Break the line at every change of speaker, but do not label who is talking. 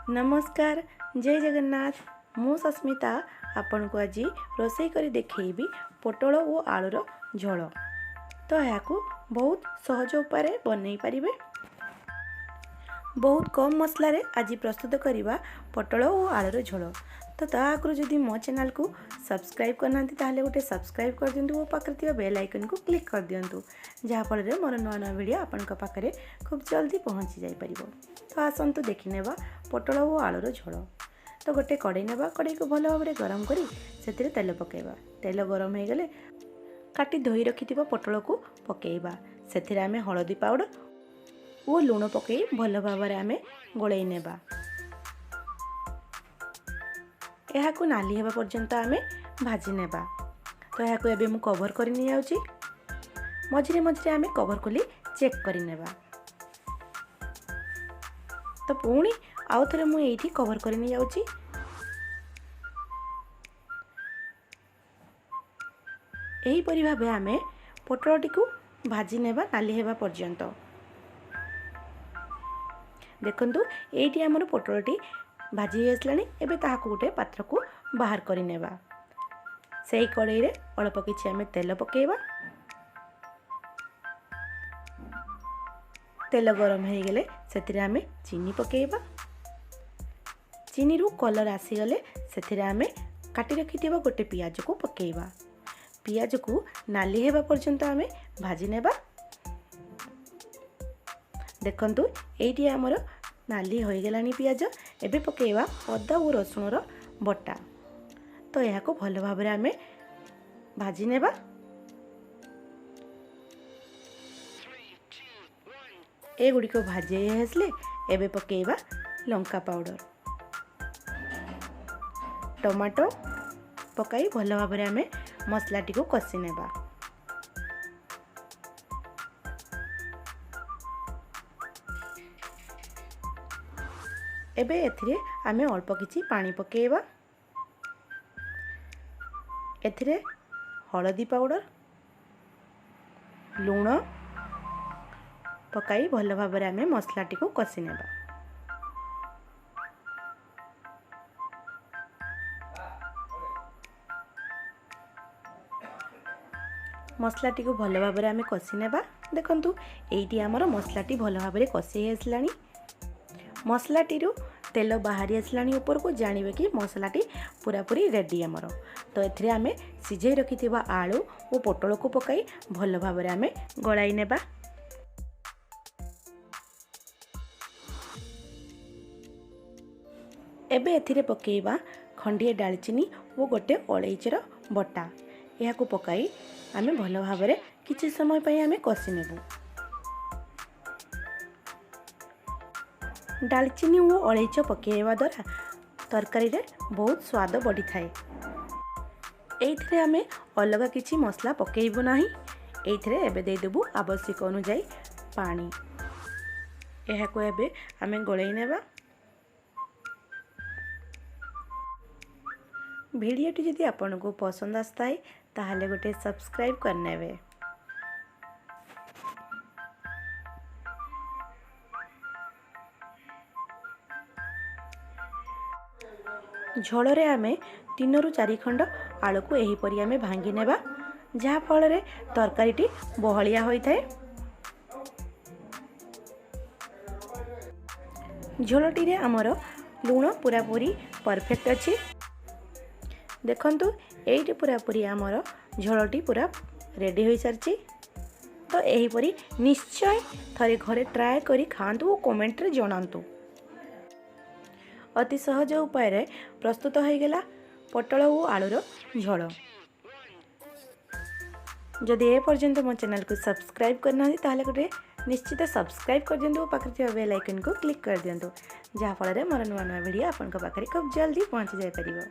नमस्कार जय जगन्नाथ मु सस्मिता आपण को आज रोसई करी देखैबी पोटल और आलूर झोल। तो यहाँ बहुत सहज उपाय बनई पारिबे। बहुत कम मसला रे आज प्रस्तुत करिबा पोटल और आलूर झोल। तो ता आगु जदि मो चैनल को सब्सक्राइब करना ताहले गोटे सब्सक्राइब कर दिंतु और पाखरे थिबा बेल आइकन को क्लिक कर दिंतु जहाँ फल मोर नुआ नुआ वीडियो आपन पाखरे खूब जल्दी पहुँची जाई परिबो। तो आसतु देखि नेबा पोटल और आलूर झोल। तो गोटे कड़ाई नेबा, कड़ाई को भल भाव गरम करी सेतिरे तेल पकेबा। तेल गरम हो गले काटी धोई रखिथिबा पोटल को पकेबा। सेतिरे आमे हळदी पाउडर और लूण पकई भल भाव आमे गोळई नेबा। यह को नाली हेबा पर्यंत आमे भाजी नेबा। तो यह को एबे मु कवर करि नि जाउची। मझिरे मझिरे आमे कवर खोली चेक करि नेबा। तो पुणी आउ थरे मु एठी कवर करि नि जाउची। एही परि भाबे आमे पोटलटी को भाजी नेबा नाली हेबा पर्यंत। देखंतु एठी हमर पोटलटी भाजी आसलानी। एबे ताहाको गोटे पात्र को बाहर करि नेबा। सेही कड़ाई रे अल्प किछि आमे तेल पकेबा। तेल गरम हो गले सेतिरे आमे चीनी पकेबा। चीनी रू कलर आसी गले सेतिरे आमे काटी रखिथिबा गोटे पियाज को पकेबा। पियाज को नाली हेबा पर्यंत आमे भाजी नेबा। देखंतु एठी हमर नाली हो गलानी पियाज। एबे पकेबा अदा और रसुण रो बटा। तो यह को भल भाव आमे भाजी नेबा। ए गुडी को भाजी आसले एबे पकेबा लंका पाउडर, टमाटो पकाई भल भाव आमे मसलाटी को कषि नेबा। एबे एथिरे आमे अल्प किछि पानी पकेबा। एथिरे हळदी पाउडर लूण पकाई भल भाव आमे मसलाटी को कषि नेबा। मसलाटी को भल भाव आमे कषि नेबा। देखंतु एइटी हमर मसलाटी भल भाव कषि आसलानी। मसलाटी रू तेल बाहरी आसलानी ऊपर को जानिबे कि मसलाटी पूरा पूरी रेडी हमर। तो एथिरे आमे सिझाई रखिथिबा आलू और पोटल को पकाई भल भाव आमे गळाई नेबा। एबे एथिरे पकेबा खंडिए दालचीनी और गोटे अलैचीर बटा। यह को पकाई आमे भल भाव किछि समय पई आमे कषि नेबु। दालचीनी और अलैच पकेवा द्वारा तरकारी रे बहुत स्वाद बढ़ी थाए। एइथिरे आमे अलगा किछि मसला पकेइबो नाही। एइथिरे एबे दे देबु आवश्यक अनुसार पानी। एहा को एबे आमे गळै नेबा। वीडियोटी जदि आपन को पसंद आस्ताए ताहले गोटे सब्सक्राइब कर नेबे। झोल रे आमे 3 ରୁ 4 खंड आलू को एही परि आमे भांगी नेबा जहाँ फल रे तरकारीटी बहलिया होई थाए। झोलटी रे हमर लूण पूरा पूरी परफेक्ट अछि। देखंतु एइटी पूरा पूरी हमर झोलटी पूरा रेडी होई सारछि। तो एही परि निश्चय थरे घरे ट्राए करी खांतु और कमेंट रे जणांतु। अति सहज उपाय रे प्रस्तुत हो गला पोटल और आलूर झोल। जदि ए पर्यंत मो चैनल को सब्सक्राइब करना ताहले गोटे निश्चित सब्सक्राइब कर दिंतु और पाखरे थिबा बेल आइकन को क्लिक कर दिंतु जहाँ फल मोर नुआ नुआ वीडियो आपन पाखरे खूब जल्दी पहुँची जाई परिबो।